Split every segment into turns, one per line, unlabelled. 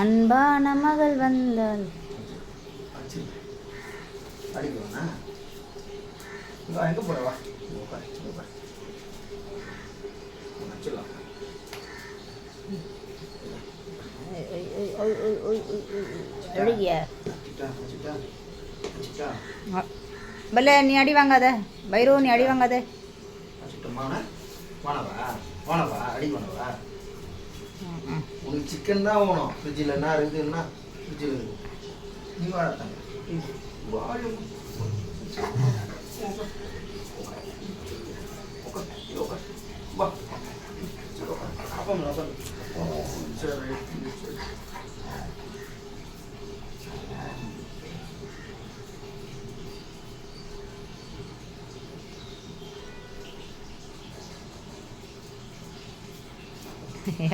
அன்பான மகள் வந்தால்
அடிக்கணும்னா எங்கே போகிறவா
பல்ல நீ அடி வாங்காத பைரோ நீ அடி வாங்காத
வானவா அடி வானவா உனக்கு சிக்கன் தான் வேணும் ஃப்ரிட்ஜில் என்ன இருக்குதுன்னா ஃப்ரிட்ஜில் இருக்கு நீ வாழத்தாங்க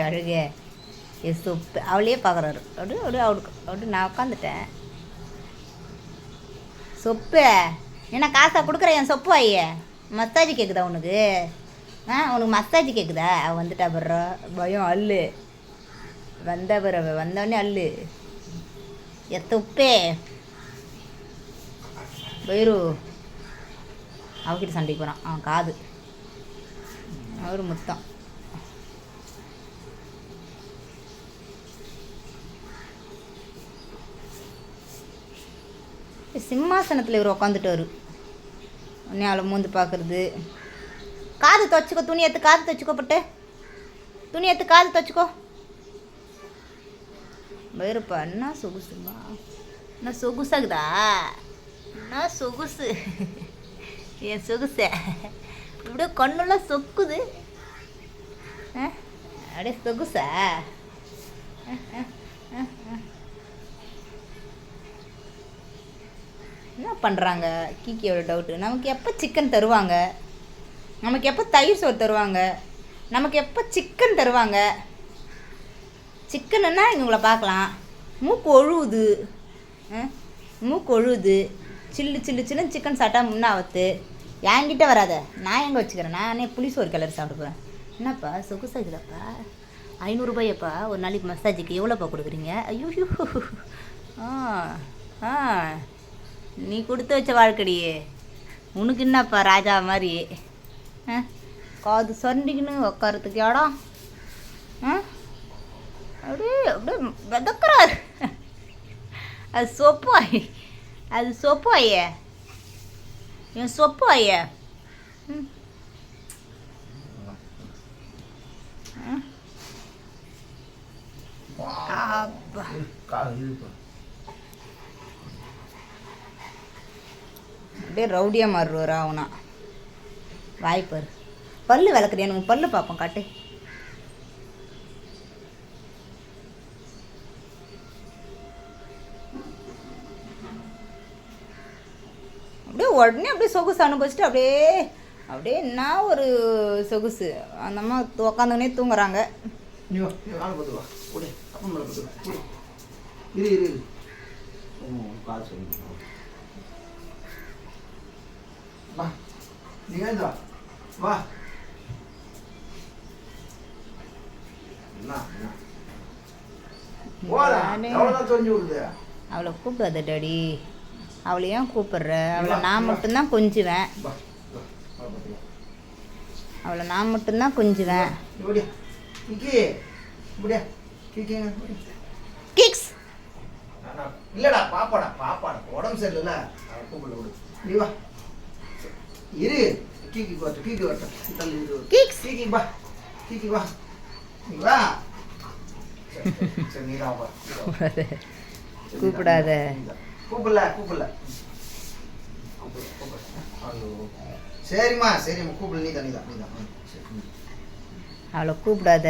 அழுக சொப்பு அவளையே பார்க்குறாரு அப்படியே அப்படியே அப்படி நான் உட்காந்துட்டேன். சொப்பு என்ன காசை கொடுக்குற என் சொப்பு ஐய மசாஜ் கேட்குதா உனக்கு? உனக்கு மசாஜ் கேட்குதா? அவள் வந்துட்டா பர்றா பயம் அல்லு வந்த பிற வந்தோடனே அல்லு எத்தொப்பே பயிரு அவகிட்ட சண்டைக்கு போகிறான். அவன் காது அவர் முத்தம் சிம்மாசனத்தில் இவர் உட்காந்துட்டாரு. உடனே அவளை மூந்து பார்க்குறது. காது துவச்சிக்கோ, துணி எடுத்து காது துவச்சிக்கோப்பட்டு துணி எடுத்து காது துவச்சிக்கோ. வேறுப்பா என்ன சொகுசுமா, என்ன சொகுசாகுதா, என்ன சொகுசு என் சொகுச இப்படியே கண்ணெல்லாம் சொக்குது. அப்படியே சொகுசா என்ன பண்ணுறாங்க? கீக்கியோட டவுட்டு. நமக்கு எப்போ சிக்கன் தருவாங்க? நமக்கு எப்போ தயிர் சோறு தருவாங்க? நமக்கு எப்போ சிக்கன் தருவாங்க? சிக்கனுன்னா இவங்களை பார்க்கலாம். மூக்கு ஒழுகுது, மூக்கு ஒழுகுது. சில்லு சில்லு சில்லுன்னு சிக்கன் சாப்பிட்டா முன்னாவத்து. என்கிட்ட வராத, நான் எங்கே வச்சுக்கிறேன்? நானே புளிசோறு கிளறி சாப்பிடுவேன். என்னப்பா சொகுசாகுதாப்பா? 500 ரூபாயப்பா ஒரு நாளைக்கு மசாஜுக்கு. எவ்வளோப்பா கொடுக்குறீங்க? ஐயோ நீ கொடுத்து வச்ச வாழ்க்கடியே. உனக்கு என்னப்பா ராஜா மாதிரி காது சொண்டிக்கின்னு உக்காரத்துக்கு இடம். அப்படியே அப்படியே விதக்குறாரு. அது சொப்பு ஆயி, அது சொப்பு ஐய, என் சொப்பு ஐய. அப்பா அப்படியே ரவுடியாக மாறுவாரா அவனா? வாய்ப்பார் பல்லு விளக்குறியா? நம்ம பல்லு பார்ப்போம், காட்டு. அப்படியே உடனே அப்படியே சொகுசு அனுபவிச்சுட்டு அப்படியே அப்படியே என்ன ஒரு சொகுசு. அந்த அம்மா உக்காந்துனே தூங்குறாங்க.
வா
அவளை கூப்பிடாத டாடி. அவளை ஏன் கூப்பிடுற? அவளை நான் மட்டும்தான் கொஞ்சுவேன். அவளை நான் மட்டும்தான் கொஞ்சுவேன். கிக்ஸ்
இல்லடா பாப்பாடா பாப்பாடா உடம்பு சரியில்லை கூப்பிடல விடு. நீ வா இரு. கீக்கி வரட்டும், கீக்கி வரட்டும்.
கிக்ஸ்
கீக்கி வா, கீக்கி வா, நீ வா. சரி நீ தான் வா.
கூப்பிடாத.
கூப்பிடல கூப்பிடல. சரிம்மா சரிம்மா கூப்பிடல. நீ தான் நீ தான் நீ தான்.
அவளை கூப்பிடாத.